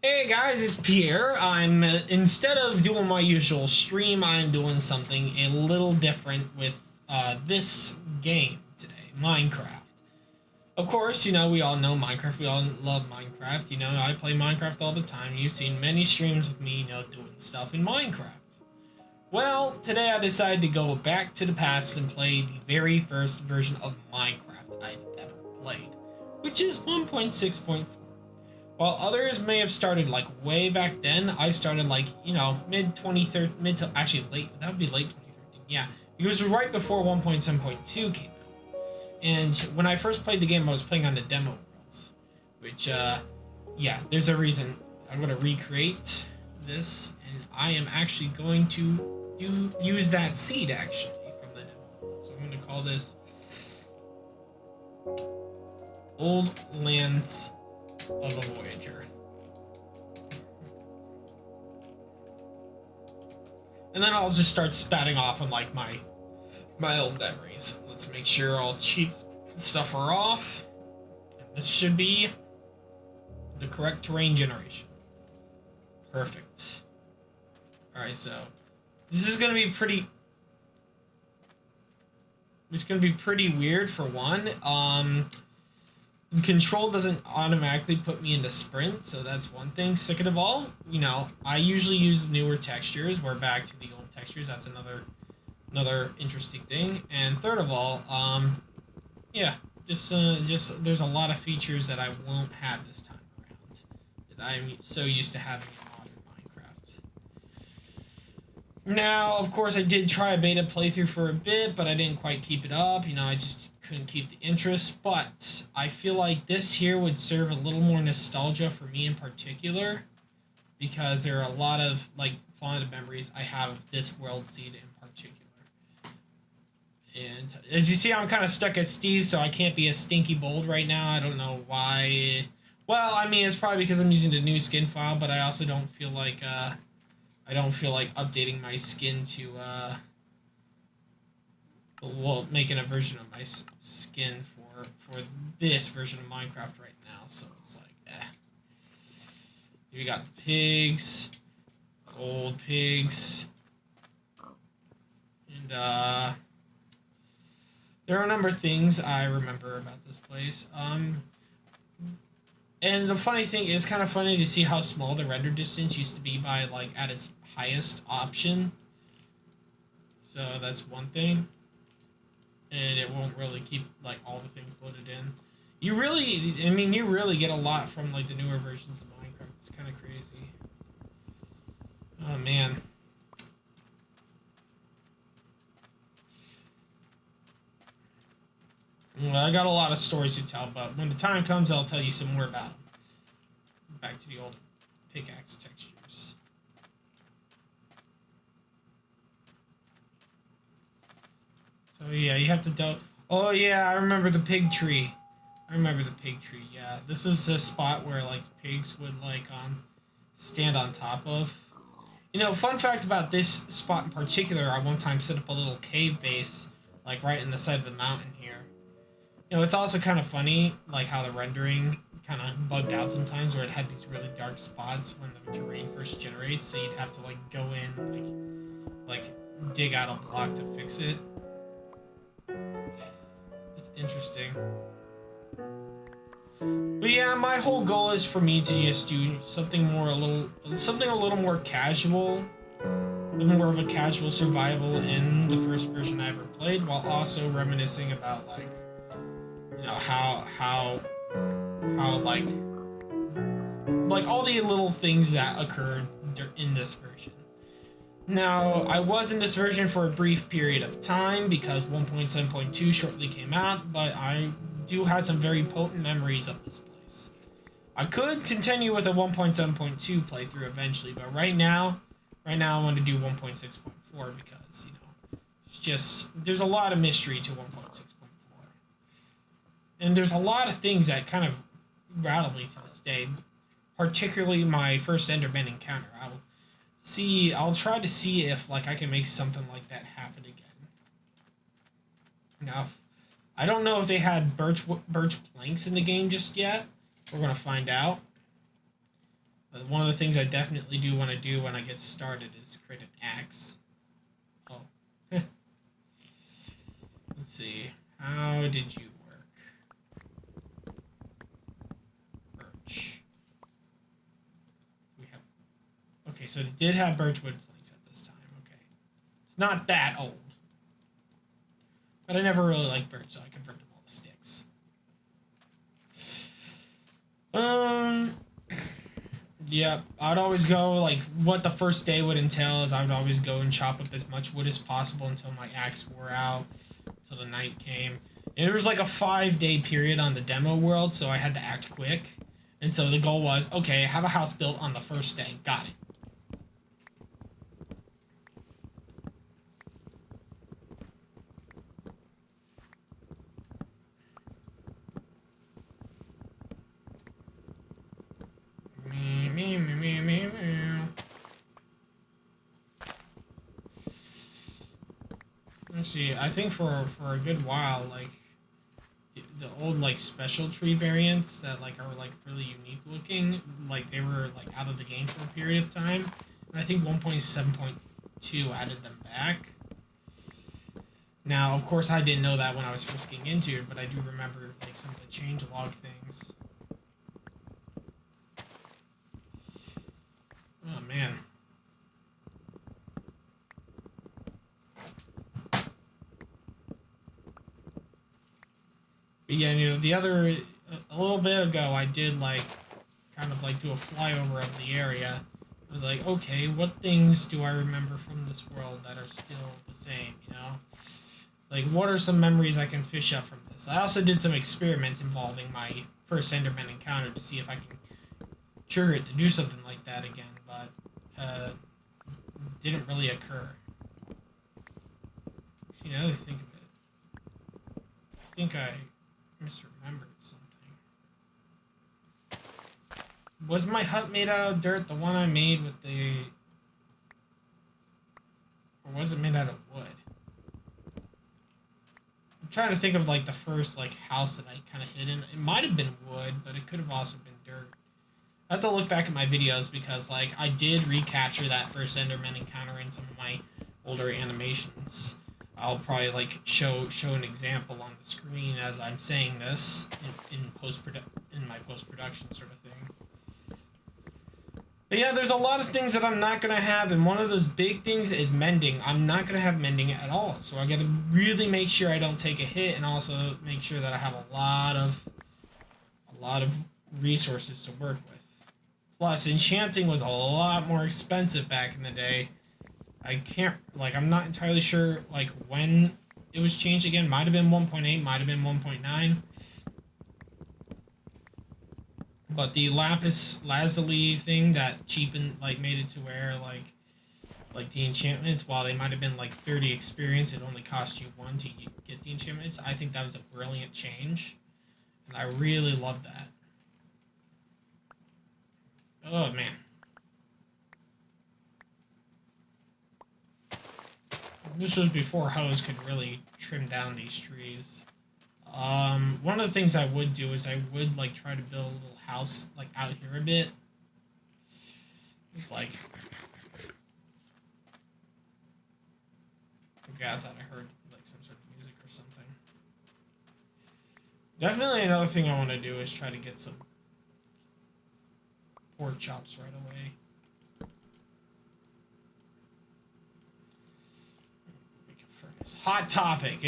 Hey guys, it's Pierre. I'm instead of doing my usual stream, I'm doing something a little different with this game today, Minecraft. Of course, we all know Minecraft. We all love Minecraft. I play Minecraft all the time. You've seen many streams with me, doing stuff in Minecraft. Well, today I decided to go back to the past and play the very first version of Minecraft I've ever played, which is 1.6.4. While others may have started like way back then, I started like, mid 2013, mid to actually late, that would be late 2013, yeah. It was right before 1.7.2 came out. And when I first played the game, I was playing on the demo worlds, which, yeah, there's a reason. I'm going to recreate this, and I am actually going to use that seed actually from the demo world. So I'm going to call this Old Lands of a Voyager. And then I'll just start spouting off on like my old memories. Let's make sure all cheat stuff are off. And this should be the correct terrain generation. Perfect. Alright, so this is gonna be pretty weird for one. Control doesn't automatically put me into sprint, so that's one thing. Second of all, I usually use newer textures. We're back to the old textures. That's another interesting thing. And third of all, yeah, just there's a lot of features that I won't have this time around that I'm so used to having in modern Minecraft. Now, of course, I did try a beta playthrough for a bit, but I didn't quite keep it up. I just couldn't keep the interest. But I feel like this here would serve a little more nostalgia for me in particular, because there are a lot of like fond memories I have of this world seed in particular. And as you see, I'm kind of stuck as Steve, so I can't be a stinky bold right now. I don't know why. Well, I mean, it's probably because I'm using the new skin file, but I also don't feel like updating my skin to making a version of my skin for this version of Minecraft right now. So it's like, We got the pigs, old pigs, and there are a number of things I remember about this place. And the funny thing is, kind of funny to see how small the render distance used to be by like at its highest option. So that's one thing. And it won't really keep like all the things loaded in. You really get a lot from like the newer versions of Minecraft. It's kind of crazy. Oh man. Well, I got a lot of stories to tell, but when the time comes, I'll tell you some more about them. Back to the old pickaxe textures. So yeah, you have to Oh yeah, I remember the pig tree. Yeah, this is a spot where like pigs would like stand on top of. Fun fact about this spot in particular, I one time set up a little cave base like right in the side of the mountain here. It's also kind of funny like how the rendering kind of bugged out sometimes, where it had these really dark spots when the terrain first generates, so you'd have to like go in like dig out a block to fix it. It's interesting. But yeah, my whole goal is for me to just do something a little more casual, more of a casual survival in the first version I ever played, while also reminiscing about like how like all the little things that occurred in this version. Now, I was in this version for a brief period of time because 1.7.2 shortly came out, but I do have some very potent memories of this place. I could continue with a 1.7.2 playthrough eventually, but right now I want to do 1.6.4 because, it's just, there's a lot of mystery to 1.6.4. And there's a lot of things that kind of rattle me to this day, particularly my first Enderman encounter. I'll try to see if like I can make something like that happen again. Now, I don't know if they had birch planks in the game just yet. We're gonna find out. But one of the things I definitely do want to do when I get started is create an axe. Oh. Let's see. How did you work? Birch. We have... Okay, so they did have birchwood planks at this time. Okay. It's not that old. But I never really liked birch, so I converted them all to sticks. Yeah, I'd always go, like, what the first day would entail is I would always go and chop up as much wood as possible until my axe wore out, until the night came. And there was like a 5-day period on the demo world, so I had to act quick. And so the goal was, okay, have a house built on the first day. Got it. Let's see, I think for a good while, like, the old, like, special tree variants that, like, are, like, really unique looking, like, they were, like, out of the game for a period of time. And I think 1.7.2 added them back. Now, of course, I didn't know that when I was first getting into it, but I do remember, like, some of the changelog things. Oh, man. But yeah, you know, a little bit ago, I did, like, kind of, like, do a flyover of the area. I was like, okay, what things do I remember from this world that are still the same, you know? Like, what are some memories I can fish up from this? I also did some experiments involving my first Enderman encounter to see if I can trigger it to do something like that again, but didn't really occur. You know, to think of it, I think I misremembered something. Was my hut made out of dirt? The one I made with the... Or was it made out of wood? I'm trying to think of, like, the first, like, house that I kind of hid in. It might have been wood, but it could have also been dirt. I have to look back at my videos because, like, I did recapture that first Enderman encounter in some of my older animations. I'll probably, like, show an example on the screen as I'm saying this in my post-production sort of thing. But yeah, there's a lot of things that I'm not going to have, and one of those big things is mending. I'm not going to have mending at all, so I got to really make sure I don't take a hit, and also make sure that I have a lot of resources to work with. Plus, enchanting was a lot more expensive back in the day. I can't, like, I'm not entirely sure, like, when it was changed again. Might have been 1.8, might have been 1.9. But the lapis lazuli thing that cheapened, like, made it to where, like the enchantments, while they might have been, like, 30 experience, it only cost you 1 to get the enchantments. I think that was a brilliant change. And I really loved that. Oh, man. This was before hoes could really trim down these trees. One of the things I would do is I would, like, try to build a little house, like, out here a bit. Like... Okay, I thought I heard, like, some sort of music or something. Definitely another thing I want to do is try to get some pork chops right away. Hot topic.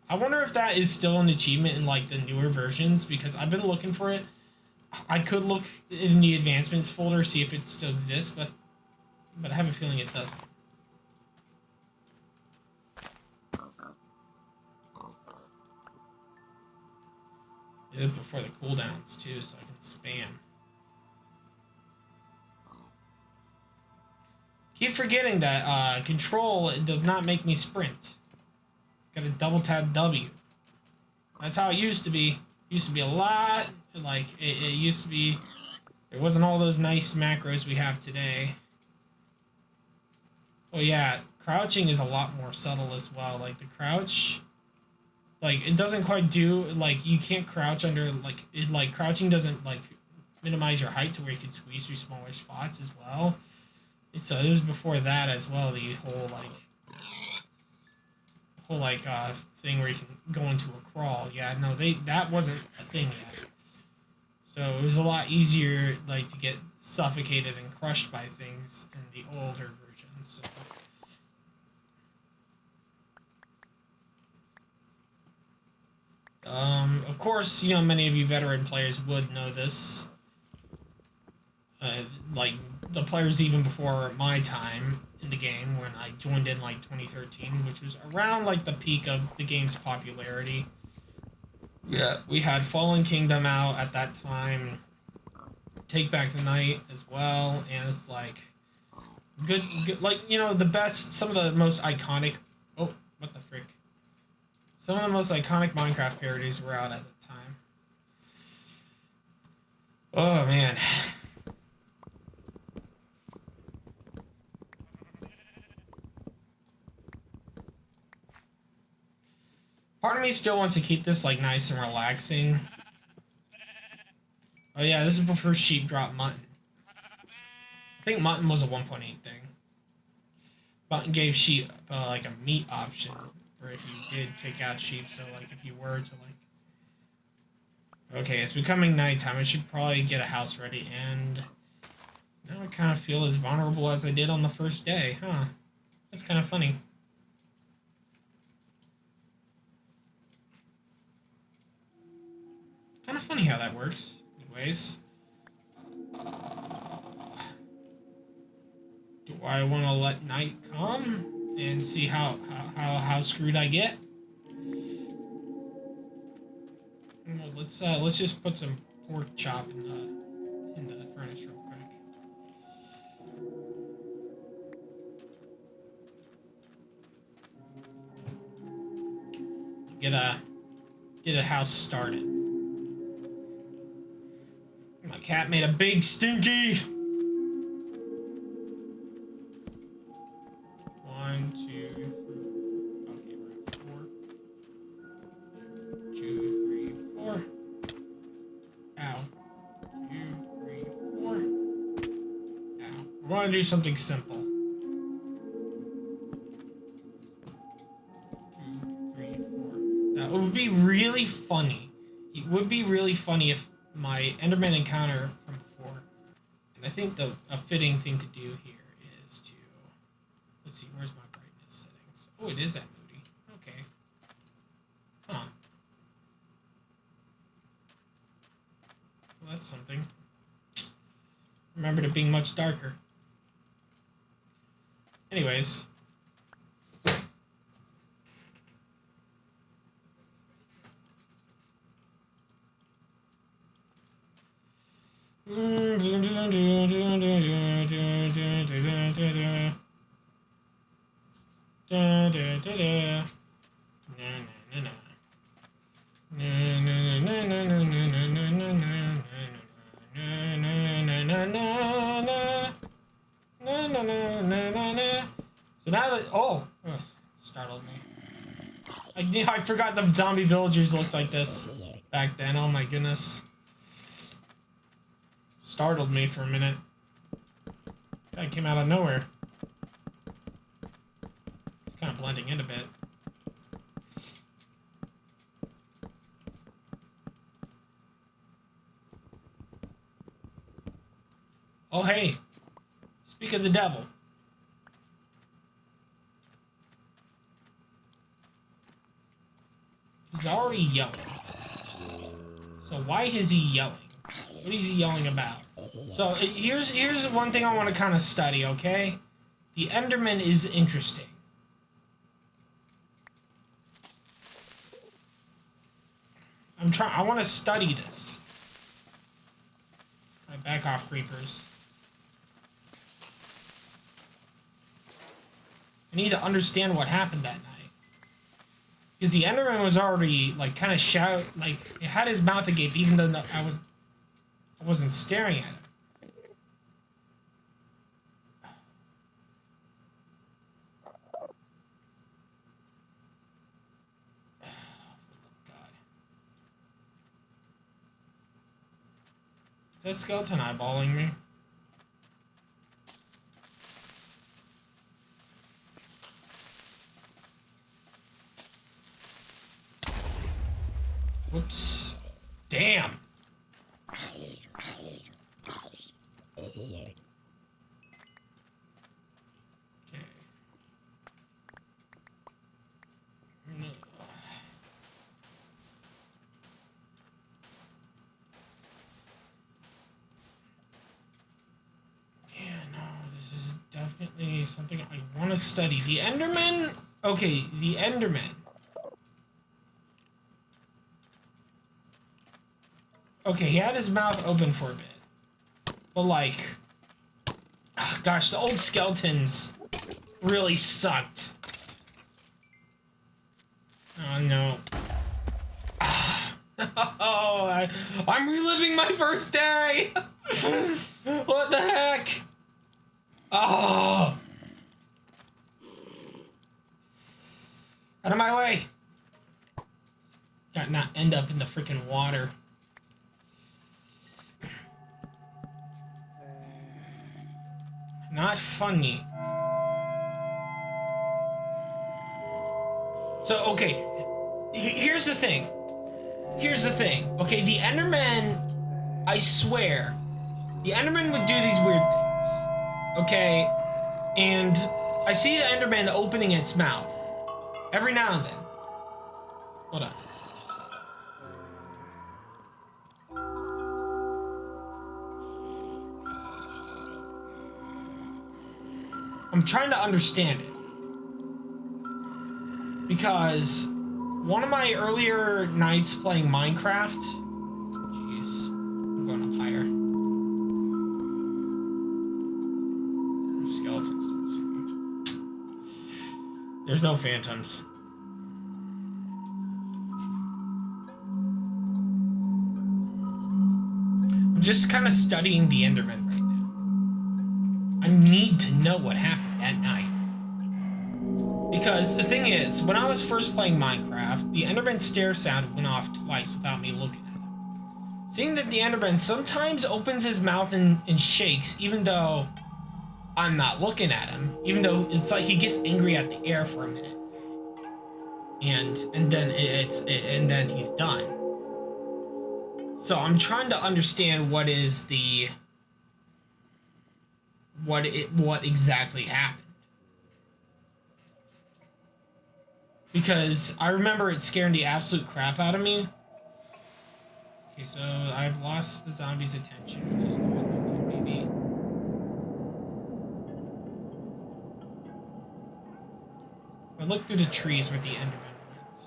I wonder if that is still an achievement in, like, the newer versions, because I've been looking for it. I could look in the advancements folder, see if it still exists, but I have a feeling it doesn't. It is before the cooldowns too, so I can spam. Keep forgetting that control does not make me sprint. Gotta double tap W. That's how it used to be. It used to be a lot, like, it used to be, there wasn't all those nice macros we have today. Oh yeah, crouching is a lot more subtle as well. Like, the crouch, like, it doesn't quite do, like, you can't crouch under, like, crouching doesn't, like, minimize your height to where you can squeeze through smaller spots as well. So it was before that as well, the whole thing where you can go into a crawl. Yeah, no, that wasn't a thing yet. So it was a lot easier like to get suffocated and crushed by things in the older versions. So. Of course, you know, many of you veteran players would know this. Like, the players even before my time in the game, when I joined in, like, 2013, which was around, like, the peak of the game's popularity. Yeah, we had Fallen Kingdom out at that time, Take Back the Night as well, and it's, like, good, like, you know, the best, some of the most iconic... Oh, what the frick? Some of the most iconic Minecraft parodies were out at the time. Oh, man. Part of me still wants to keep this, like, nice and relaxing. Oh, yeah, this is before sheep dropped mutton. I think mutton was a 1.8 thing. Mutton gave sheep, like, a meat option. Or if you did take out sheep, so, like, if you were to, like... Okay, it's becoming nighttime. I should probably get a house ready, and... Now I kind of feel as vulnerable as I did on the first day, huh? That's kind of funny. Kind of funny how that works. Anyways. Do I want to let night come and see how screwed I get? Well, let's just put some pork chop in the furnace real quick. Get a house started. My cat made a big stinky. 1, 2, 3. Okay, we're at 4. 2, 3, 4. Ow. 2, 3, 4. Ow. We're gonna do something simple. 2, 3, 4. Now, it would be really funny. It would be really funny if my Enderman encounter from before, and I think a fitting thing to do here is to, let's see, where's my brightness settings? Oh, it is that moody. Okay. Huh. Well, that's something. Remembered it being much darker. Anyways. So now that startled me. I forgot the zombie villagers looked like this back then. Oh my goodness. Startled me for a minute. That came out of nowhere. It's kind of blending in a bit. Oh hey, speak of the devil. He's already yelling. So why is he yelling? What is he yelling about? So here's one thing I want to kind of study, okay? The Enderman is interesting. I want to study this. All right, back off, creepers. I need to understand what happened that night. Because the Enderman was already, like, kind of like, it had his mouth agape, even though I wasn't staring at him. Is that skeleton eyeballing me? Whoops. Damn. Okay. Yeah, no, this is definitely something I want to study. The Enderman? Okay, the Enderman. Okay, he had his mouth open for a bit. But like, oh gosh, the old skeletons really sucked. Oh no. Oh, I'm reliving my first day! What the heck? Oh! Out of my way! Gotta not end up in the freaking water. Not funny. So, okay. Here's the thing. Here's the thing. Okay, the Enderman, I swear, the Enderman would do these weird things. Okay? And I see the Enderman opening its mouth. Every now and then. Hold on. I'm trying to understand it. Because one of my earlier nights playing Minecraft... Jeez. I'm going up higher. Skeletons don't see me. There's no phantoms. I'm just kind of studying the Enderman right now. I need to know what happened at night. Because the thing is, when I was first playing Minecraft, the Enderman stare sound went off twice without me looking at him. Seeing that the Enderman sometimes opens his mouth and shakes, even though I'm not looking at him, even though it's like he gets angry at the air for a minute, and then he's done. So I'm trying to understand what is the what exactly happened. Because I remember it scaring the absolute crap out of me. Okay, so I've lost the zombie's attention, which is good, maybe. I look through the trees where the Enderman went.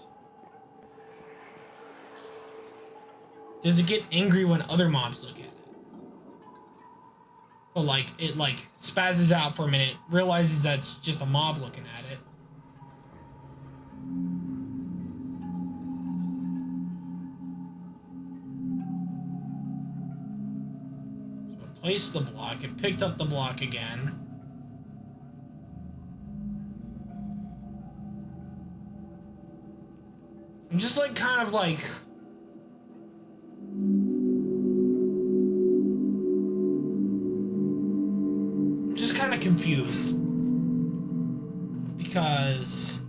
Does it get angry when other mobs look at it? But like, it like spazzes out for a minute, realizes that's just a mob looking at it. Placed the block, it picked up the block again. I'm just like kind of like I'm just kind of confused because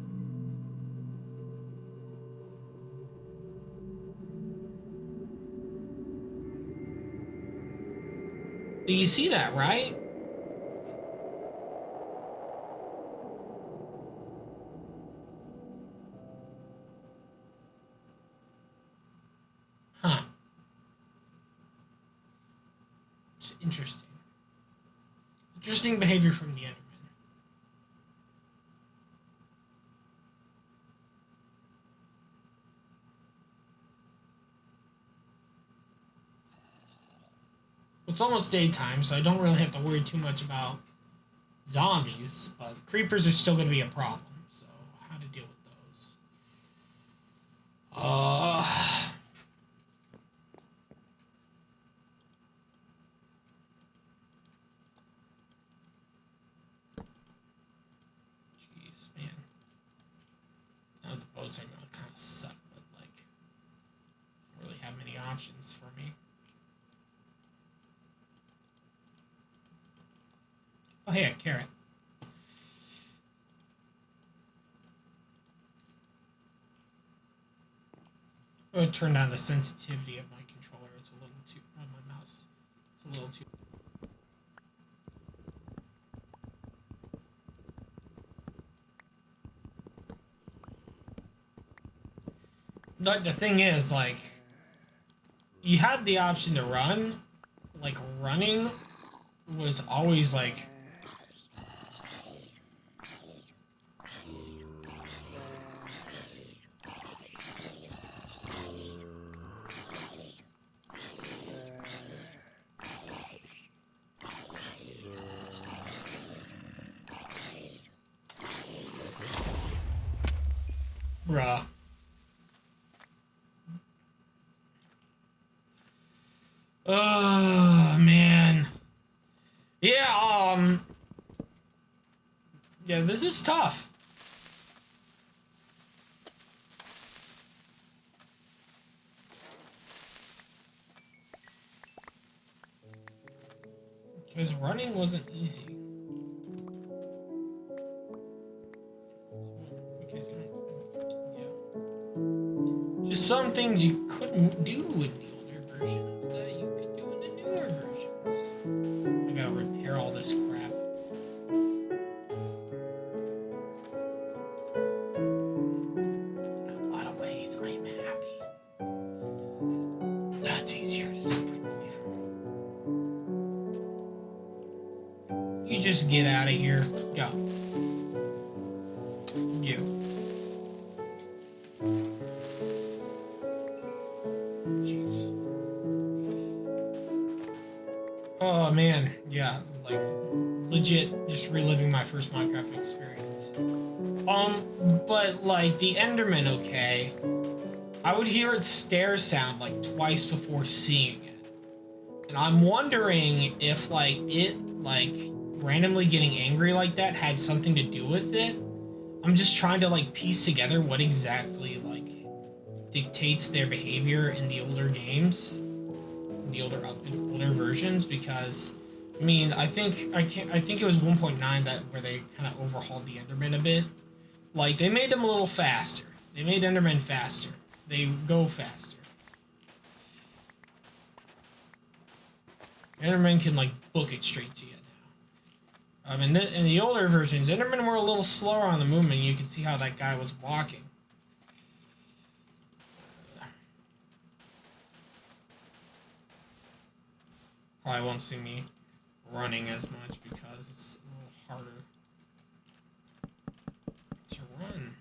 you see that, right? Huh. It's interesting. Interesting behavior from the Enderman. It's almost daytime, so I don't really have to worry too much about zombies, but creepers are still going to be a problem, so how to deal with those. Jeez, man. Now the boats are going to kind of suck, but like, don't really have many options for me. Oh, hey, a carrot. I'm going to turn down the sensitivity of my controller. It's a little too... on my mouse. It's a little too... But the thing is, like... You had the option to run. Like, running was always, like... Bruh. Oh, man. Yeah, yeah, this is tough. Because running wasn't easy. Because, yeah. Just some things you couldn't do in the older versions that you could do in the newer versions. I gotta repair all this crap. In a lot of ways, I'm happy. That's easier to separate away from. You just get out of here. Go. You. Jeez. Oh man, yeah, like legit just reliving my first Minecraft experience. But like the Enderman, okay, I would hear its stair sound like twice before seeing it. And I'm wondering if like it like randomly getting angry like that had something to do with it. I'm just trying to like piece together what exactly like dictates their behavior in the older games, in the older versions, because I mean I think it was 1.9 that where they kind of overhauled the Endermen a bit. Like they made them a little faster. They made Endermen faster. They go faster. Endermen can like book it straight to you now. In the older versions, Endermen were a little slower on the movement. You can see how that guy was walking. Probably won't see me running as much because it's a little harder to run.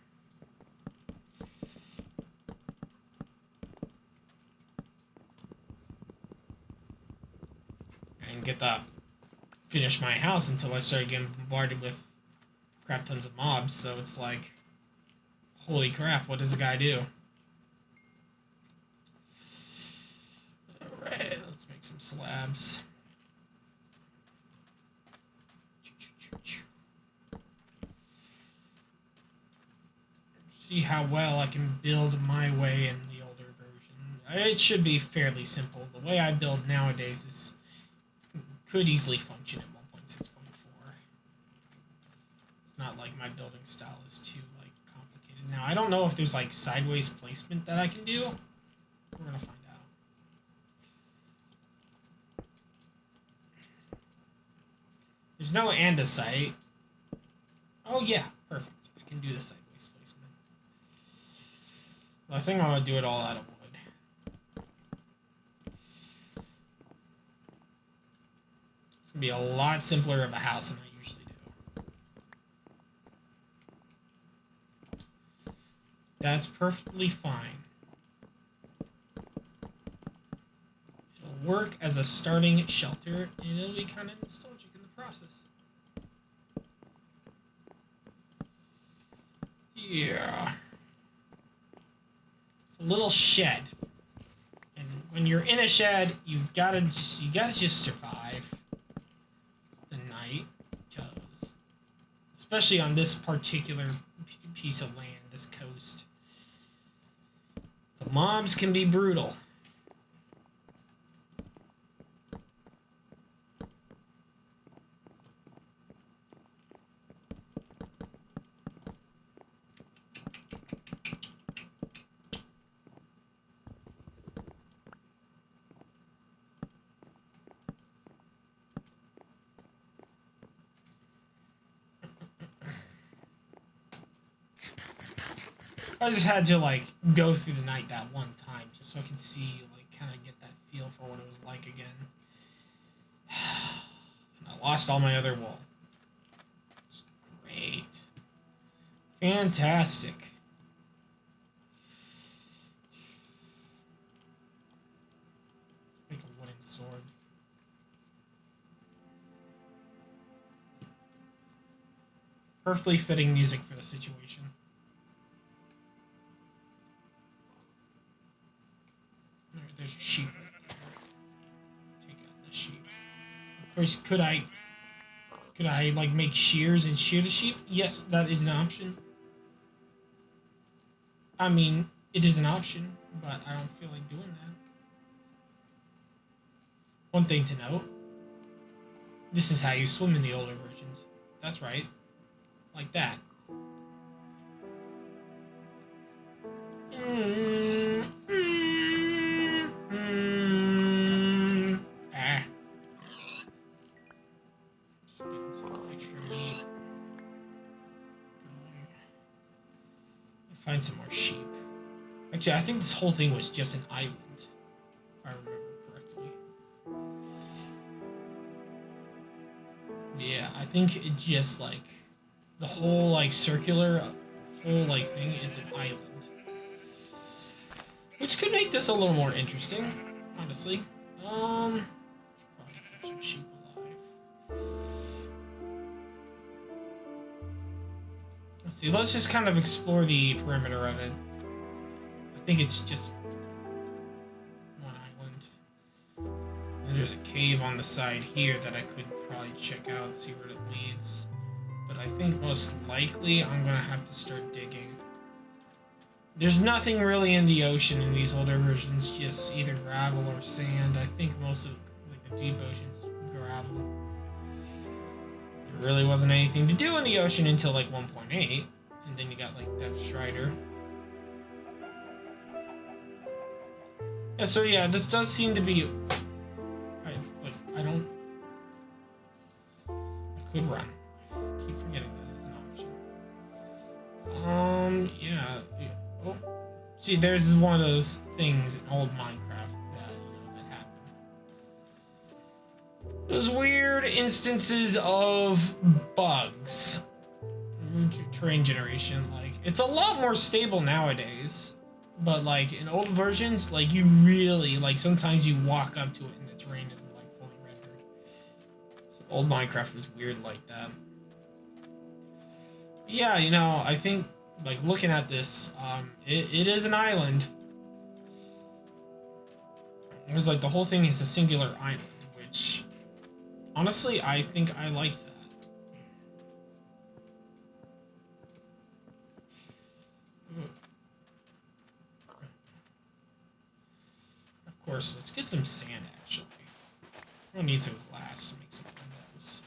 And get that finish my house until I started getting bombarded with crap tons of mobs, so it's like, holy crap, what does the guy do? Alright, let's make some slabs. See how well I can build my way in the older version. It should be fairly simple. The way I build nowadays could easily function at 1.6.4. It's not like my building style is too like complicated. Now I don't know if there's like sideways placement that I can do. We're gonna find out. There's no andesite. Oh yeah, perfect. I can do the sideways placement. Well, I think I'm gonna do it all out of wood. It's gonna be a lot simpler of a house than I usually do. That's perfectly fine. It'll work as a starting shelter, and it'll be kind of nostalgic in the process. Yeah. It's a little shed. And when you're in a shed, you gotta just survive the night, because especially on this particular piece of land, this coast, the mobs can be brutal. I just had to like go through the night that one time just so I could see, like, kind of get that feel for what it was like again. And I lost all my other wool. It's great. Fantastic. Make a wooden sword. Perfectly fitting music for the situation. Alright, there's a sheep right there. Take out the sheep. Of course, could I like make shears and shear the sheep? Yes, that is an option. I mean, it is an option, but I don't feel like doing that. One thing to note. This is how you swim in the older versions. That's right. Like that. Ah. Just getting some extra meat. Find some more sheep. Actually, I think this whole thing was just an island, if I remember correctly. Yeah, I think it just like the whole like circular whole like thing, it's an island. Which could make this a little more interesting, honestly. Should probably keep some sheep alive. Let's see, let's just kind of explore the perimeter of it. I think it's just one island. And there's a cave on the side here that I could probably check out, see where it leads. But I think most likely I'm gonna have to start digging. There's nothing really in the ocean in these older versions, just either gravel or sand. I think most of like the deep ocean's gravel. There really wasn't anything to do in the ocean until like 1.8, and then you got like Depth Strider. Yeah, so yeah, this does seem to be. I could run. I keep forgetting that is an option. Yeah. Oh, see, there's one of those things in old Minecraft that that happened. Those weird instances of bugs, terrain generation. Like, it's a lot more stable nowadays, but like in old versions, like you really like sometimes you walk up to it and the terrain isn't like fully rendered. So old Minecraft was weird like that. Yeah, I think like looking at this, it is an island. It was like the whole thing is a singular island, which honestly I think I like that. Of course, let's get some sand actually. We'll need some glass to make some windows.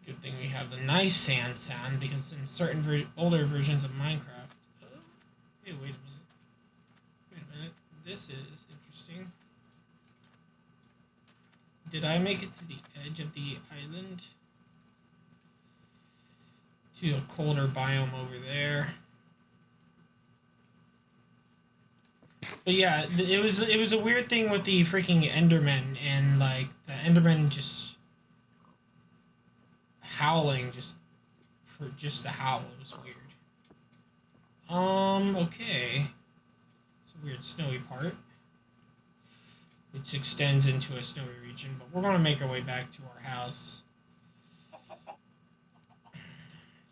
Good thing we have the nice sand because in certain older versions of Minecraft. Hey, wait a minute. Wait a minute. This is interesting. Did I make it to the edge of the island? To a colder biome over there. But yeah, it was a weird thing with the freaking Endermen, and like the Endermen just howling for the howl. It was weird. Okay. It's a weird snowy part, which extends into a snowy region, but we're going to make our way back to our house.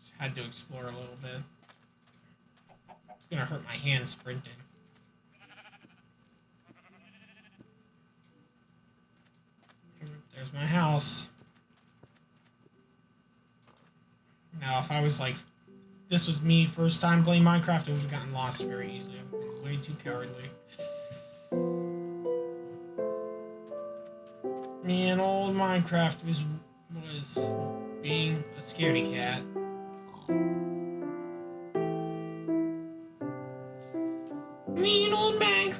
Just had to explore a little bit. It's going to hurt my hand sprinting. There's my house. Now, if I was like, this was me first time playing Minecraft, I would have gotten lost very easily. I would have been way too cowardly. Me and old Minecraft was being a scaredy cat. Me and old Minecraft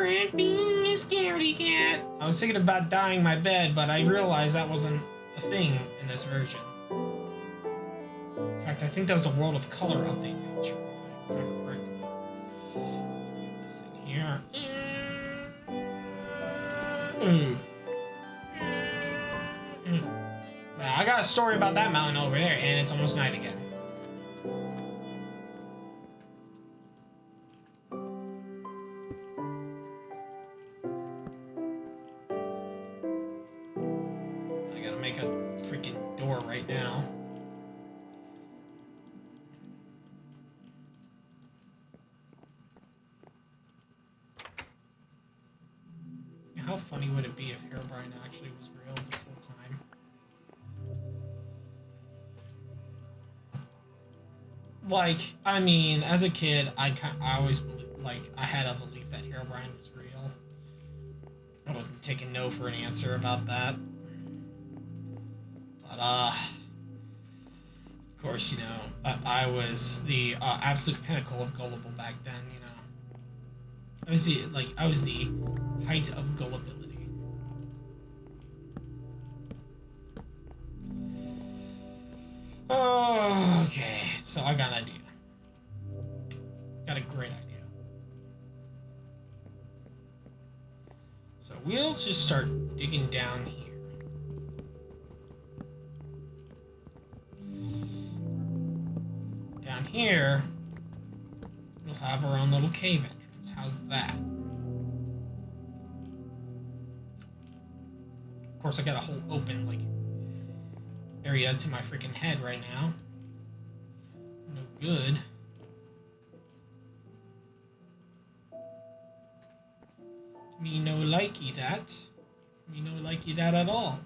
I was thinking about dyeing my bed, but I realized that wasn't a thing in this version. In fact, I think that was a World of Color update feature, if I remember correctly. Get this in here. Now, I got a story about that mountain over there, and it's almost night again. I gotta make a freaking door right now. How funny would it be if Herobrine actually was real this whole time? Like, I mean, as a kid, I always believed, like, I had a belief that Herobrine was real. I wasn't taking no for an answer about that. But, of course, you know, I was the absolute pinnacle of gullible back then, you know. I was the height of gullibility. Oh, okay. So I got an idea. Got a great idea. So we'll just start digging down here. Down here, we'll have our own little cave entrance. How's that? Of course, I got a whole open, like, area to my freaking head right now. No good. Me no likey that. Me no likey that at all.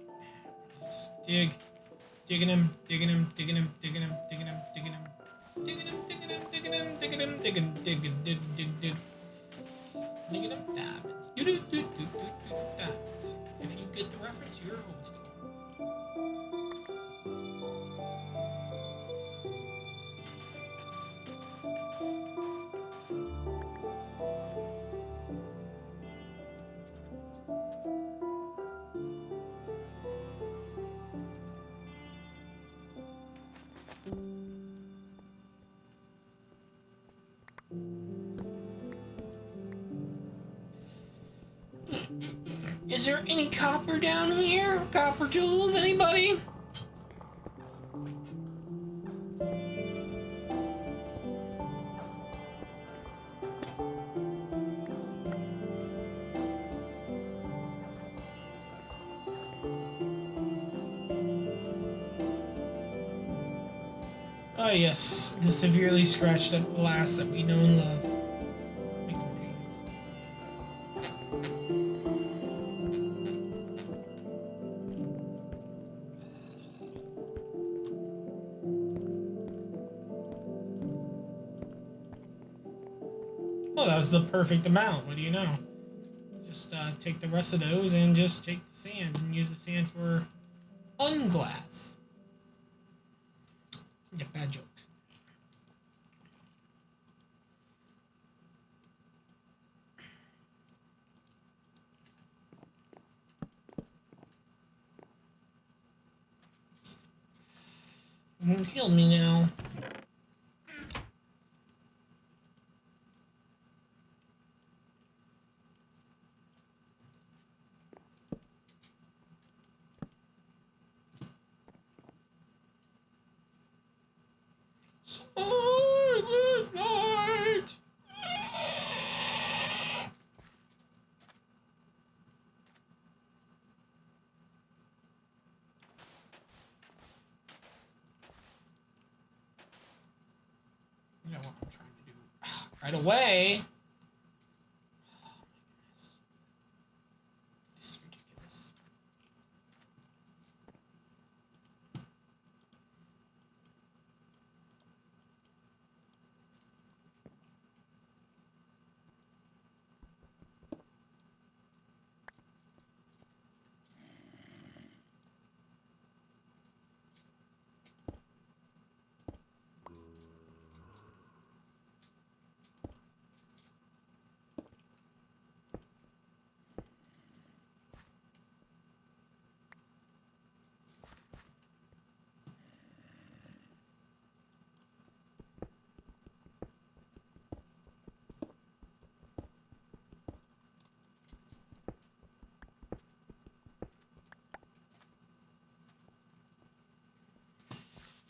Alright. Just dig. Digging him, digging him, digging him, digging him, digging him, digging him. Digging him, digging him, digging him, digging him, digging, digging, dig, dig, dig. Digging him diamonds. Do do do do do do diamonds. If you get the reference, you're old school. Is there any copper down here? Copper tools, anybody? Oh yes, the severely scratched up glass that we know and love. Makes some pains. Oh, that was the perfect amount. What do you know? Just take the rest of those and just take the sand and use the sand for unglass. Yeah, bad joke. You won't kill me now. Silent night. You know what I'm trying to do right away. Oh my goodness. This is ridiculous.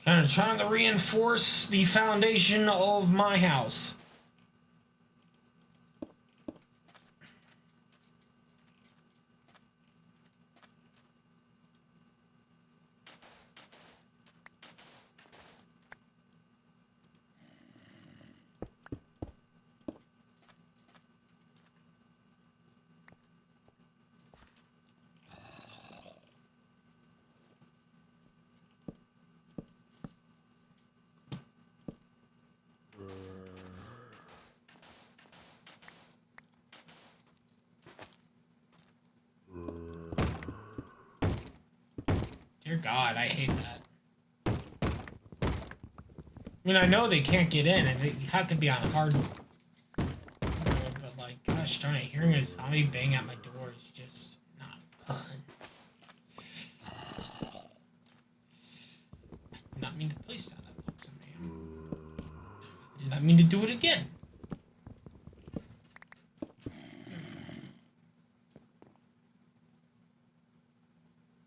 I'm trying to reinforce the foundation of my house. Dear God, I hate that. I mean, I know they can't get in, and they have to be on hard. But like, gosh darn it, hearing a zombie bang at my door is just not fun. I did not mean to place down that box of man. I did not mean to do it again.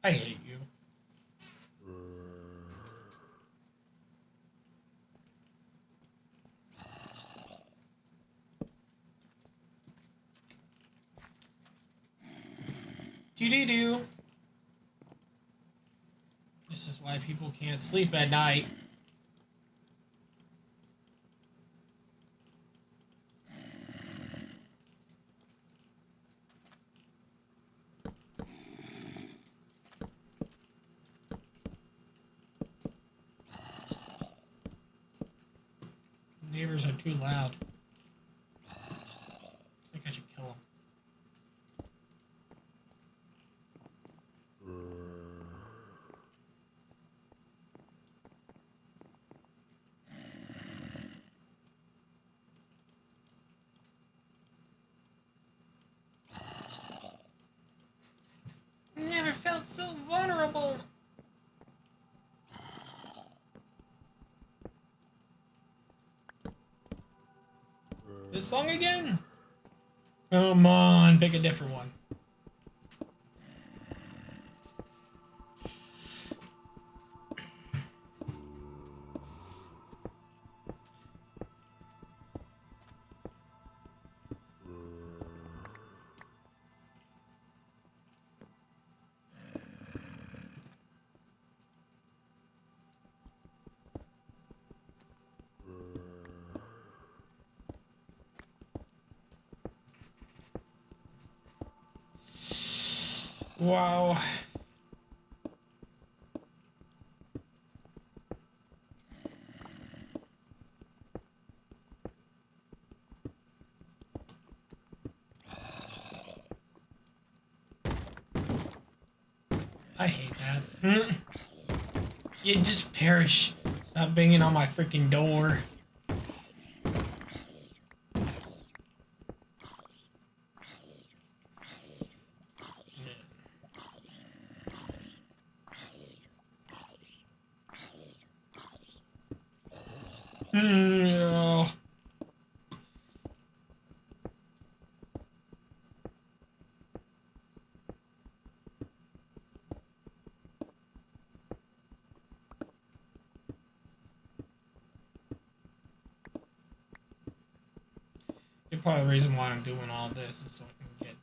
I hate you. Doo-doo-doo. This is why people can't sleep at night. Neighbors are too loud. I think I should kill them. Never felt so vulnerable. This song again? Come on, pick a different one. Wow. I hate that. You just perish. Stop banging on my freaking door. No. Part of the reason why I'm doing all this is so I can get,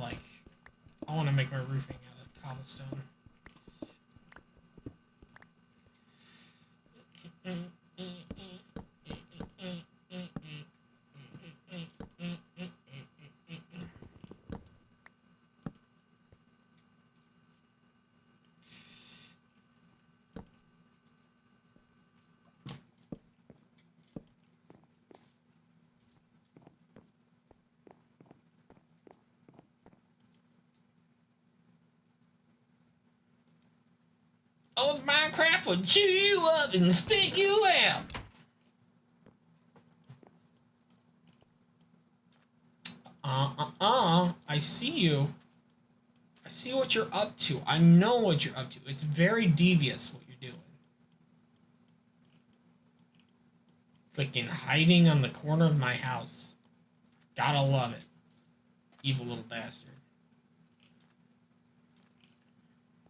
like, I want to make my roofing out of cobblestone. Old Minecraft will chew you up and spit you out. I see you. I see what you're up to. I know what you're up to. It's very devious what you're doing. Freaking hiding on the corner of my house. Gotta love it. Evil little bastard.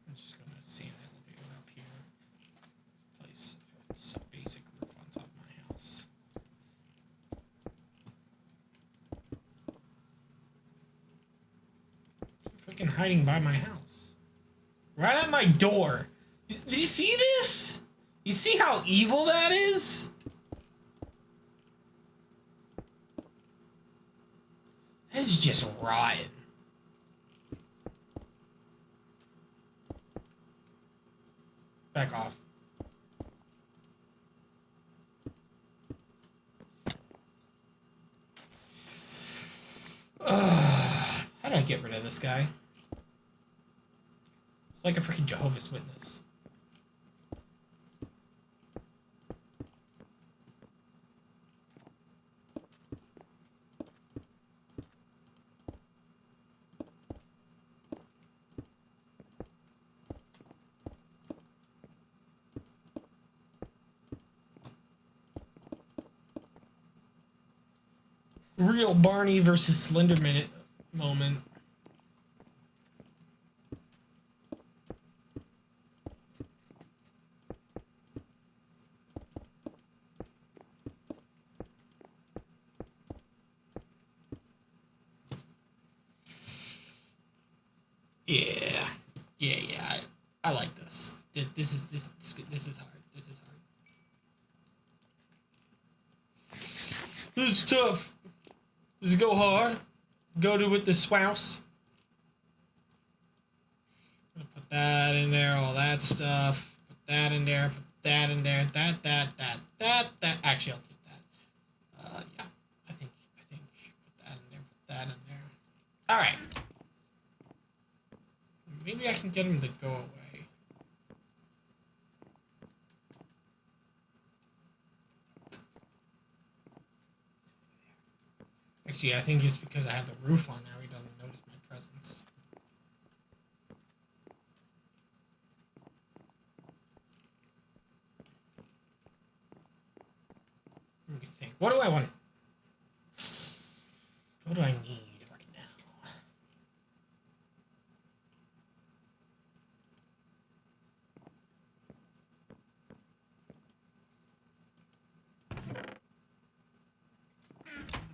I'm just gonna see an elevator up here. Place freaking hiding by my house. Right at my door. Do you see this? You see how evil that is? That is just rotten. Back off. How do I get rid of this guy? It's like a freaking Jehovah's Witness. Real Barney versus Slenderman moment. Yeah. I like this. This is hard. This is hard. This is tough. Does it go hard? Go to with the spouse. I'm gonna put that in there, all that stuff. Put that in there, put that in there, that. Actually, I'll take that. Yeah. I think put that in there, put that in there. Alright. Maybe I can get him to go away. Actually, I think it's because I have the roof on now, he doesn't notice my presence. Let me think. What do I want? What do I need right now?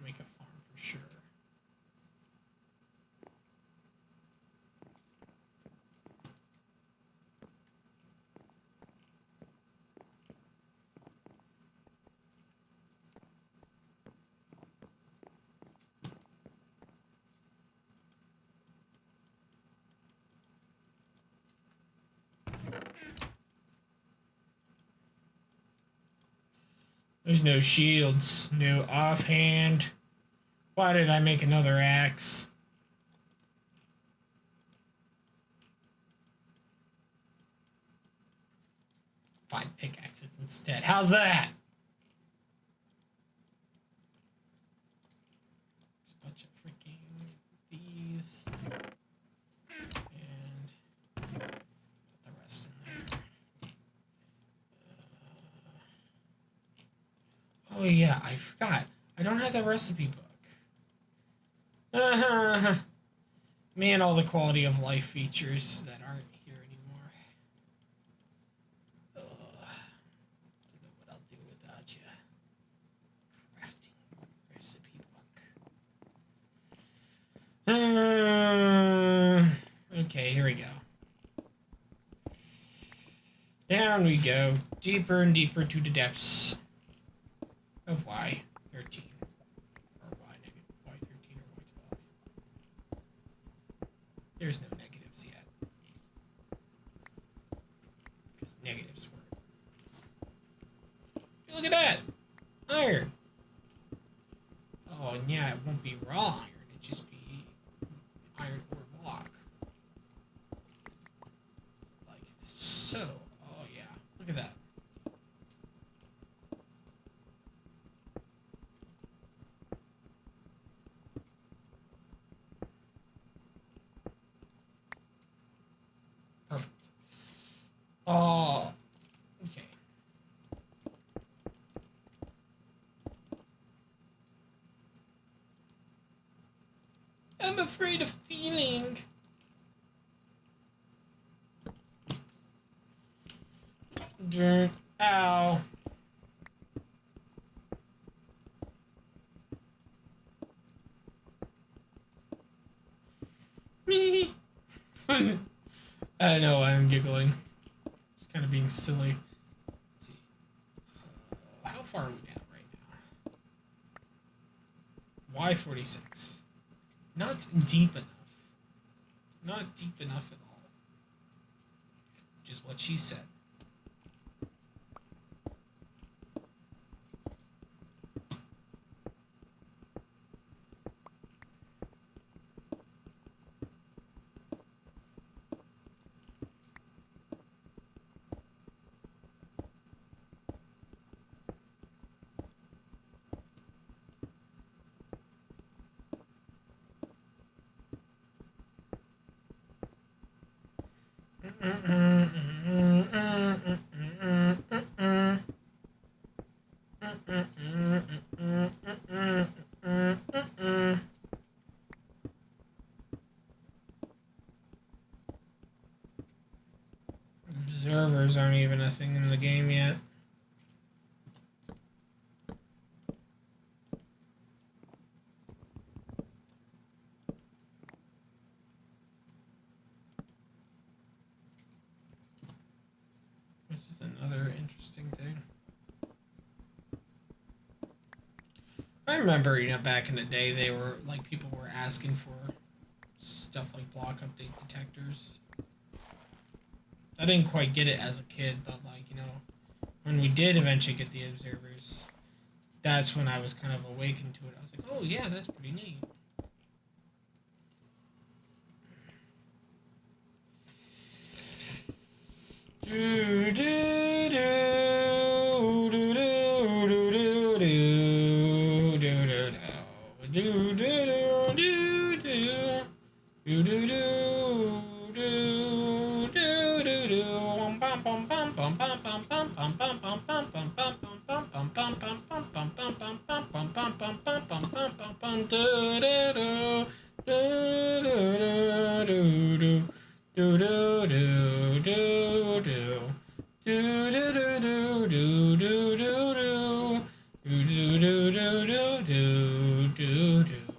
Make a farm for sure. There's no shields, no offhand. Why did I make another axe? Find pickaxes instead. How's that? Just a bunch of freaking these. And put the rest in there. Oh yeah, I forgot. I don't have the recipe book. Man, all the quality of life features that aren't here anymore. Don't know what I'll do without you. Crafting recipe book. Okay, here we go. Down we go. Deeper and deeper to the depths of Y13. Or Y negative Y13 or Y12. There's no negatives yet. Because negatives work. Look at that! Iron! Oh, yeah, it won't be raw iron. It'd just be iron ore block. Like so. Oh, yeah. Look at that. Perfect. Oh, okay. I'm afraid of feeling. Dirt. Ow. Me. I know I'm giggling. Just kind of being silly. Let's see. How far are we down right now? Y46. Not deep enough. Not deep enough at all. Which is what she said. Observers aren't even a thing in the game yet. This is another interesting thing. I remember, back in the day, they were like people were asking for stuff like block update detectors. I didn't quite get it as a kid, but when we did eventually get the observers, that's when I was kind of awakened to it. I was like, oh yeah, that's pretty neat. Do do do do do do do do do do do do do do.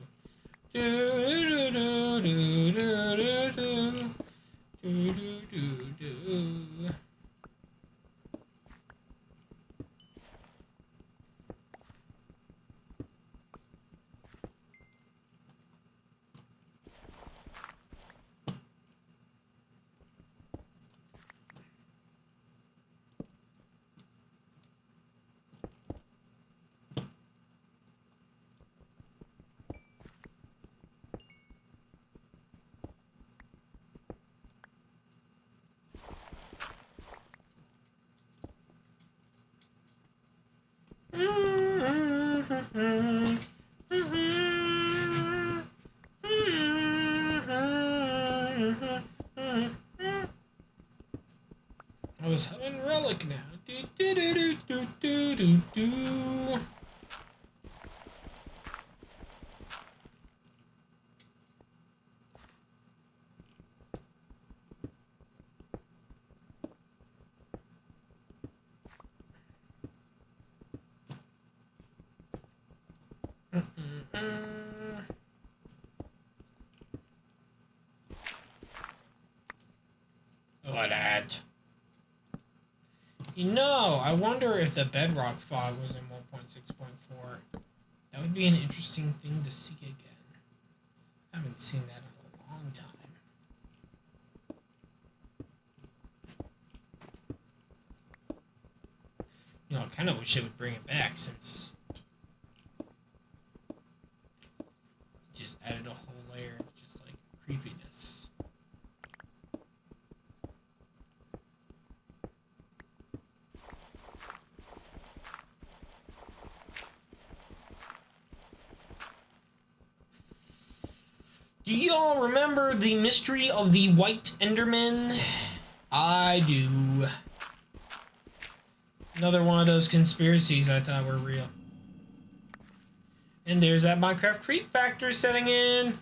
I was having relic now. Do do do do do do do. What? I wonder if the bedrock fog was in 1.6.4. That would be an interesting thing to see again. I haven't seen that in a long time. I kind of wish it would bring it back since it just added a whole layer of just like creepiness. Do y'all remember the mystery of the white Endermen? I do. Another one of those conspiracies I thought were real. And there's that Minecraft creep factor setting in.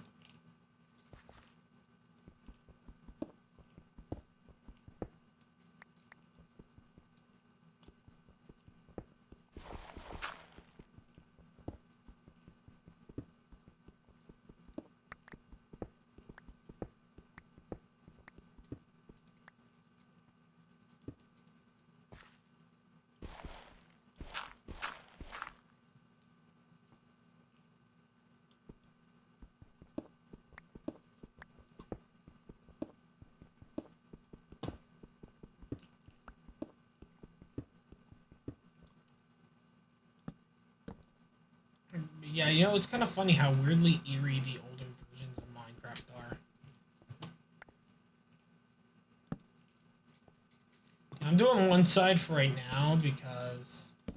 Yeah, you know, it's kind of funny how weirdly eerie the older versions of Minecraft are. I'm doing one side for right now because I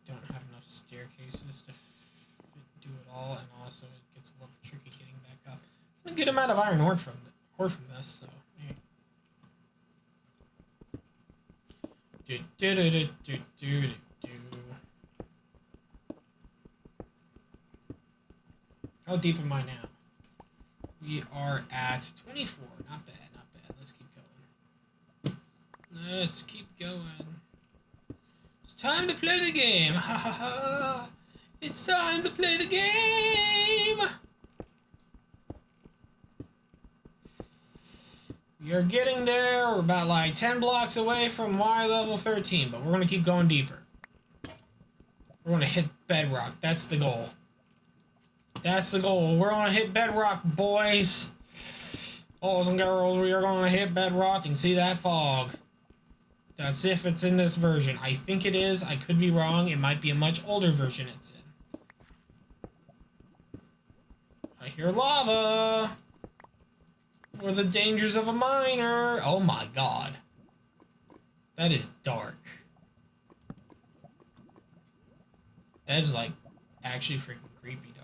don't have enough staircases to do it all, and also it gets a little tricky getting back up. I'm a good amount of iron ore from this, so. Yeah. How deep am I now? We are at 24. Not bad, not bad. Let's keep going. Let's keep going. It's time to play the game. Ha ha ha. It's time to play the game. We are getting there. We're about like 10 blocks away from Y level 13, but we're going to keep going deeper. We're going to hit bedrock. That's the goal. That's the goal. We're going to hit bedrock, boys. Boys and girls, we are going to hit bedrock and see that fog. That's if it's in this version. I think it is. I could be wrong. It might be a much older version it's in. I hear lava. Or the dangers of a miner. Oh my god. That is dark. That is like actually freaking creepy dark.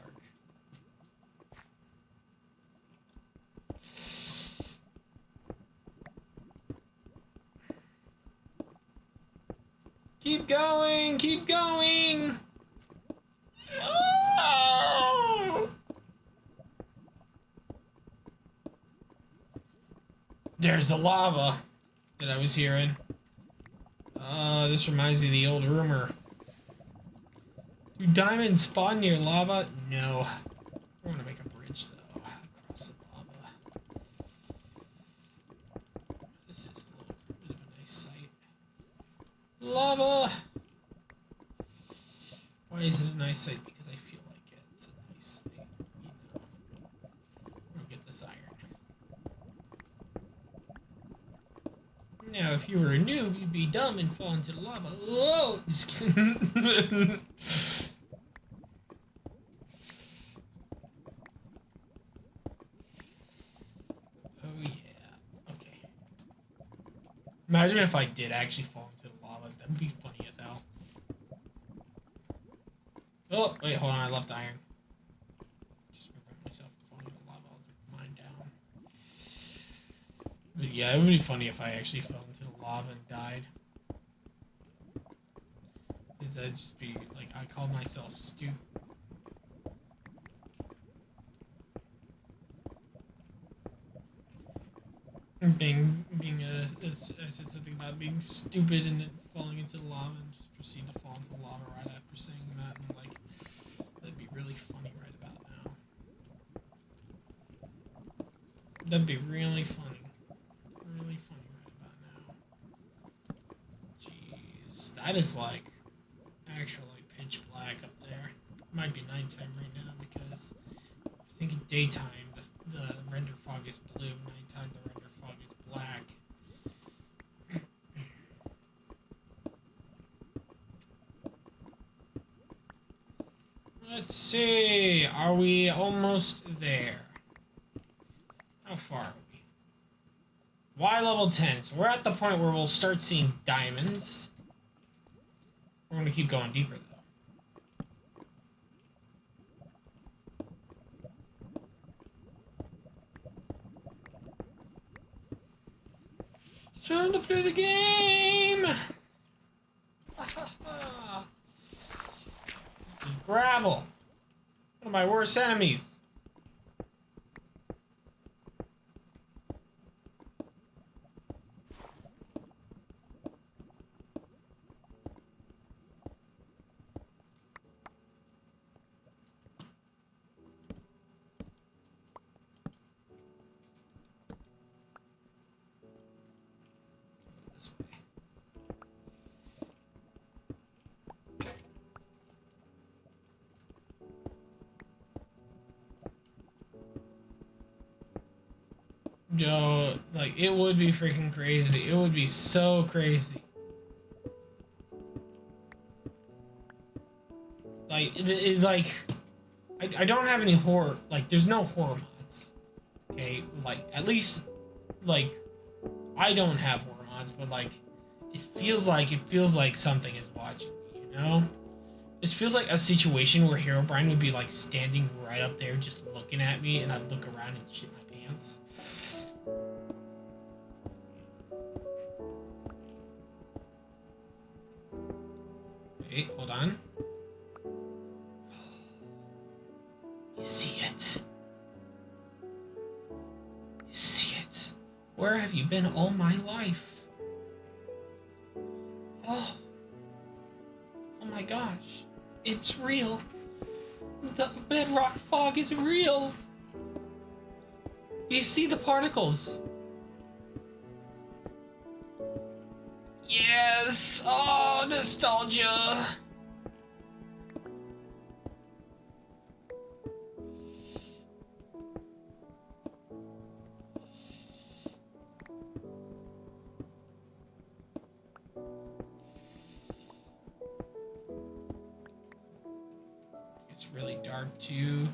Keep going, keep going. Oh! There's the lava that I was hearing. This reminds me of the old rumor. Do diamonds spawn near lava? No. We're gonna make a bridge though across the lava. This is a little bit of a nice sight. Lava! Why is it a nice sight? Because I feel like it. It's a nice sight, you know. We'll get this iron. Now, if you were a noob, you'd be dumb and fall into the lava. Whoa! Just kidding. Oh, yeah. Okay. Imagine if I did actually fall into the lava. That'd be funny as hell. Oh, wait, hold on. I left iron. Just prevent myself from falling into the lava. I'll mine down. But yeah, it would be funny if I actually fell into the lava and died. Because that'd just be, like, I call myself stupid. I said something about being stupid and then falling into the lava and just proceed to fall into the lava right after saying that, and like, that'd be really funny right about now. That'd be really funny. Really funny right about now. Jeez. That is like, actual like pitch black up there. It might be nighttime right now because I think in daytime the render fog is blue, nighttime the render fog is black. Let's see, are we almost there? How far are we? Y level 10, so we're at the point where we'll start seeing diamonds. We're going to keep going deeper though. It's time to play the game! There's gravel. One of my worst enemies. This way. Yo, like, it would be freaking crazy. It would be so crazy. Like, like, I don't have any horror, like, there's no horror mods. Okay, like, at least, like, I don't have horror mods, but, like, it feels like something is watching me, you know? This feels like a situation where Herobrine would be, like, standing right up there just looking at me, and I'd look around and shit my pants. Wait, hold on. You see it? You see it? Where have you been all my life? Oh. Oh my gosh. It's real. The bedrock fog is real. You see the particles? Yes! Oh, nostalgia! It's really dark too,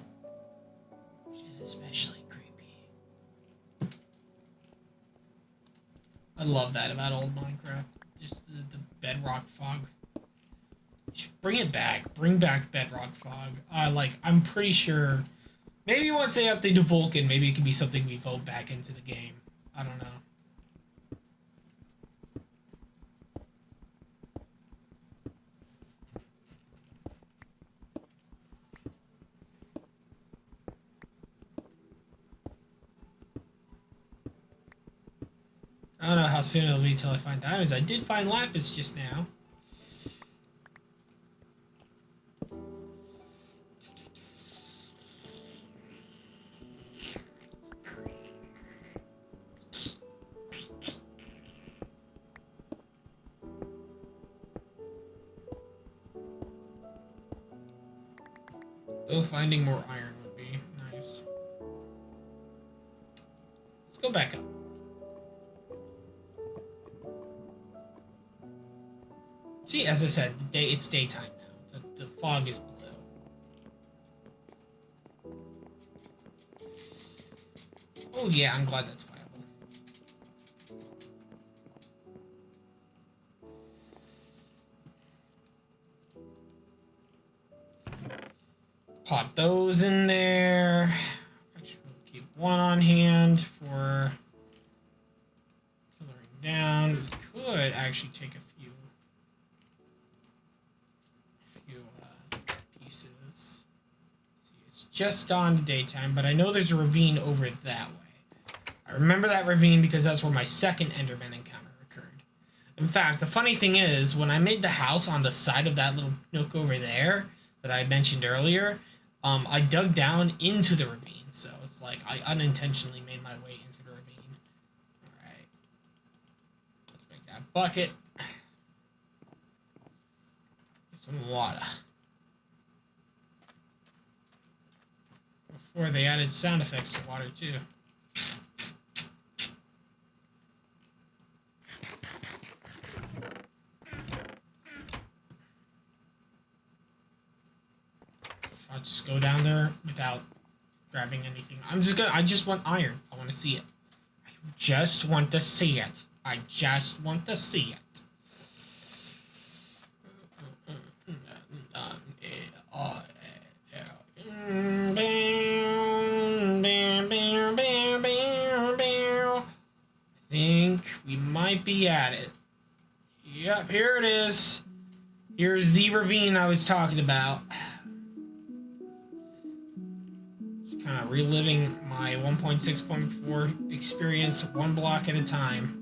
which is especially creepy. I love that about old Minecraft. Just the bedrock fog. Bring it back. Bring back bedrock fog. I'm pretty sure. Maybe once they update to Vulcan, maybe it can be something we vote back into the game. I don't know. I don't know how soon it'll be till I find diamonds. I did find lapis just now. Oh, finding more iron would be nice. Let's go back up. See, as I said, it's daytime now. The fog is blue. Oh yeah, I'm glad that's viable. Pop those in there. Actually, we'll keep one on hand for filtering down. We could actually take a few pieces. See, it's just dawn to daytime, but I know there's a ravine over that way. I remember that ravine because that's where my second Enderman encounter occurred. In fact, the funny thing is, when I made the house on the side of that little nook over there that I mentioned earlier, I dug down into the ravine, so it's like I unintentionally made my way into the ravine. Alright. Let's make that bucket. Get some water. Before they added sound effects to water, too. I'll just go down there without grabbing anything. I just want iron. I want to see it. I just want to see it. I just want to see it. I think we might be at it. Yep, here it is. Here's the ravine I was talking about. Kind of reliving my 1.6.4 experience one block at a time.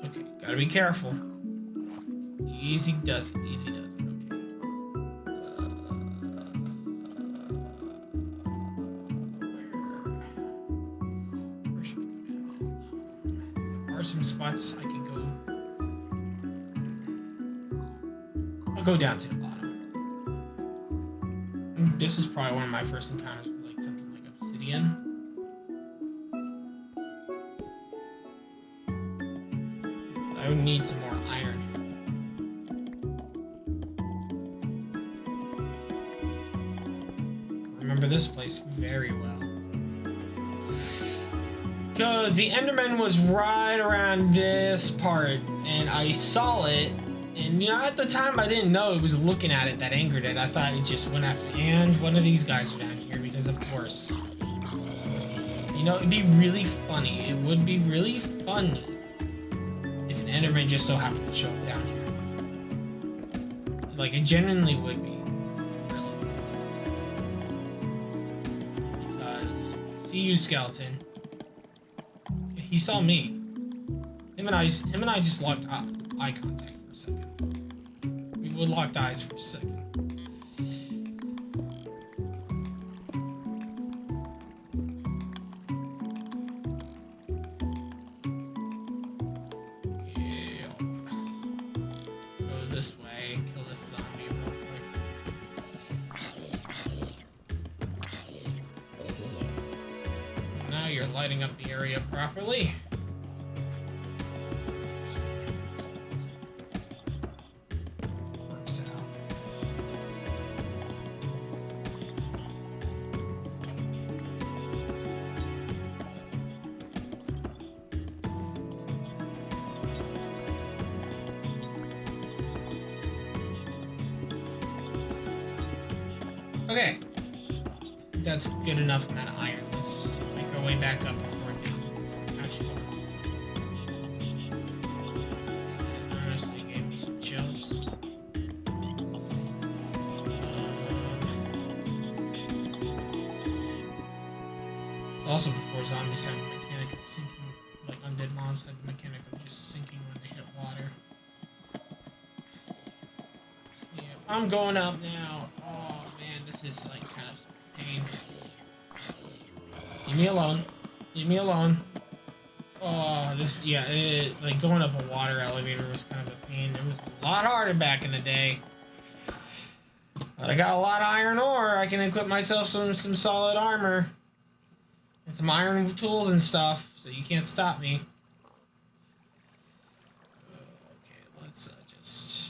Okay, gotta be careful. Easy does it, easy does it, okay. Where should we go now? There are some spots I can go. I'll go down to the bottom. This is probably one of my first encounters with like something like obsidian. I would need some more iron. remember this place very well. Because the Enderman was right around this part, and I saw it, and you know, at the time I didn't know it was looking at it that angered it. I thought it just went after, and one of these guys are down here, because of course. You know, it'd be really funny. It would be really funny if an Enderman just so happened to show up down here. Like, it genuinely would be. Really. Because, see you, skeleton. He saw me. Him and I just locked eye contact for a second. We would locked eyes for a second. Yeah. Go this way. Kill this zombie real quick. Now you're lighting up the area properly. Works out. Okay. That's good enough amount of iron. Let's make our way back up before it gets actually honestly gave me some chills. Also, before zombies had the mechanic of sinking, like undead mobs had the mechanic of just sinking when they hit water. Yeah, I'm going up now. Oh man, this is like kind of pain. Leave me alone. Leave me alone. Oh, this, yeah, like going up a water elevator was kind of a pain. It was a lot harder back in the day. But I got a lot of iron ore. I can equip myself some solid armor. And some iron tools and stuff, so you can't stop me. Okay, let's just...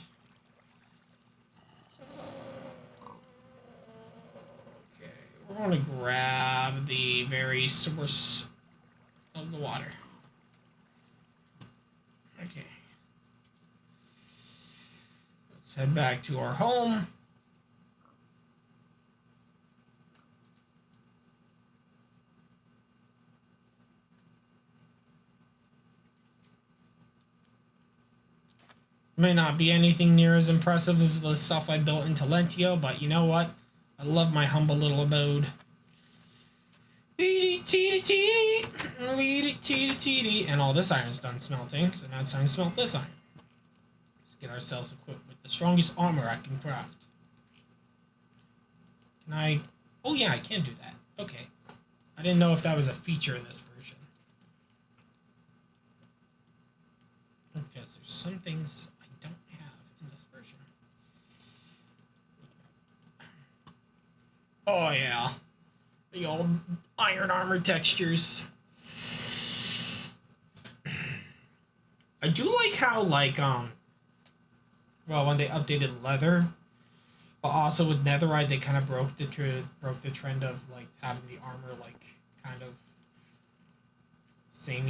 Okay, we're going to grab the very source of the water. Okay. Let's head back to our home. May not be anything near as impressive as the stuff I built in Talentio, but you know what? I love my humble little abode. And all this iron's done smelting, so now it's time to smelt this iron. Let's get ourselves equipped with the strongest armor I can craft. Can I... Oh yeah, I can do that. Okay. I didn't know if that was a feature in this version. Because there's some things I don't have in this version. Oh yeah. The old iron armor textures. I do like how, like, well, when they updated leather, but also with netherite, they kind of broke the trend of, like, having the armor, like, kind of same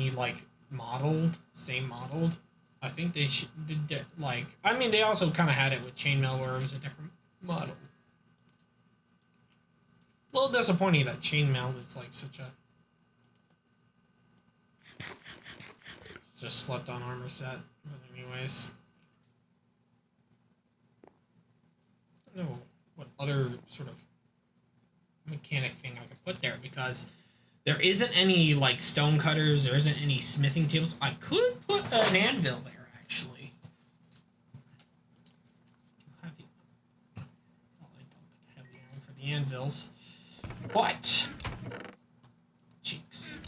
modeled. I think they did, like, I mean, they also kind of had it with chainmail where it was a different model. A little disappointing that chainmail is like such a just slept on armor set. But anyways, I don't know what other sort of mechanic thing I could put there, because there isn't any like stone cutters, there isn't any smithing tables. I could put an anvil there actually. I don't have the iron for the anvils. But cheeks.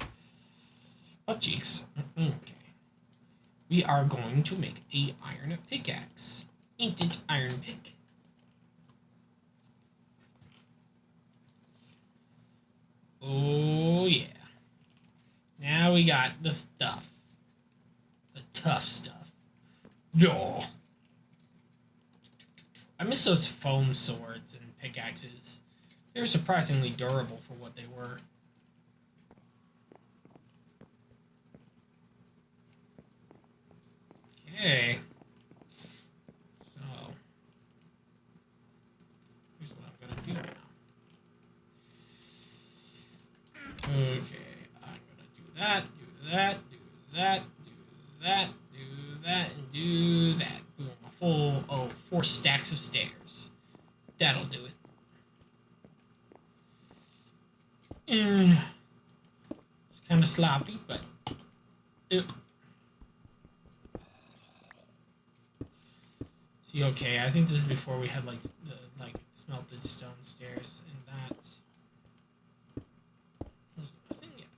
Okay. We are going to make a iron pickaxe. Ain't it iron pick? Oh yeah. Now we got the stuff. The tough stuff. Yeah. I miss those foam swords and pickaxes. They were surprisingly durable for what they were. Okay. So, here's what I'm gonna do now. Okay, I'm gonna do that, do that, do that, do that, do that, and do that. Boom, a full, 4 stacks of stairs. That'll do it. It's kind of sloppy, but see, okay, I think this is before we had like the smelted stone stairs and that. There's nothing yet.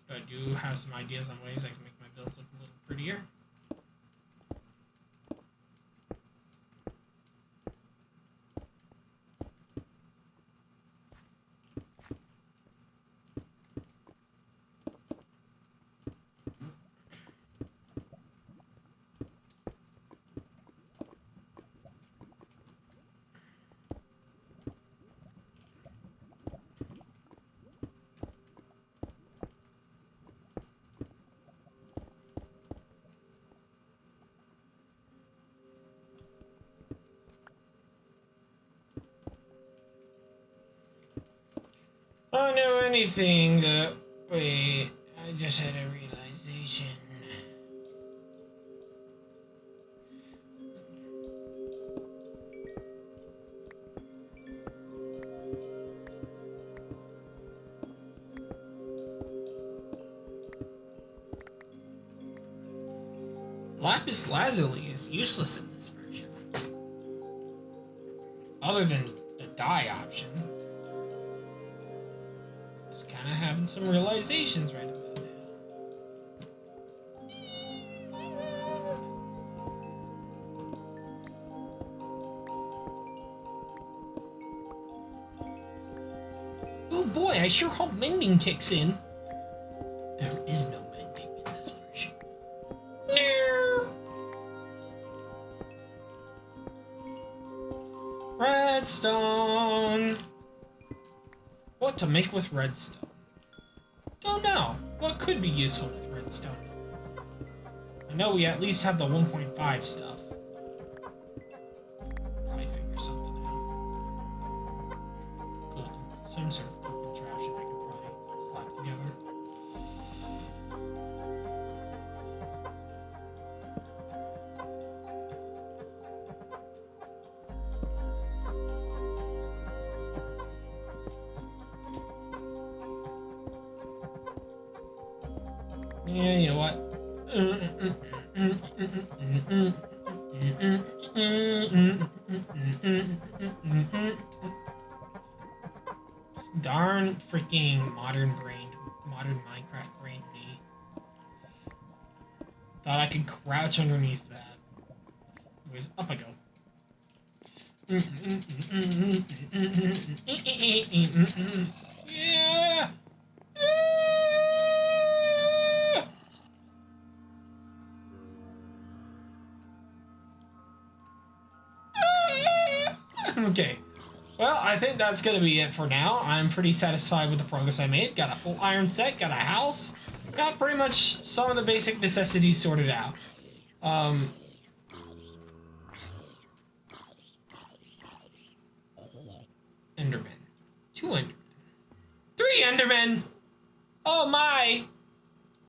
But I do have some ideas on ways I can make my builds look a little prettier. I know anything that... Wait, I just had a realization. Lapis lazuli is useless in this version. Other than the dye option. Kind of having some realizations right about now. Oh boy, I sure hope mending kicks in. There is no mending in this version. No. Redstone. What to make with redstone? Don't know. What could be useful with redstone? I know we at least have the 1.5 stuff. Probably figure something out. Cool. Some sort of cool contraption I could probably slap together. Yeah, you know what? Darn freaking modern Minecraft brain me. Thought I could crouch underneath that. Anyways, up I go. Yeah! Okay. Well, I think that's going to be it for now. I'm pretty satisfied with the progress I made. Got a full iron set, got a house, got pretty much some of the basic necessities sorted out. Endermen. 2 Endermen. 3 Endermen! Oh my!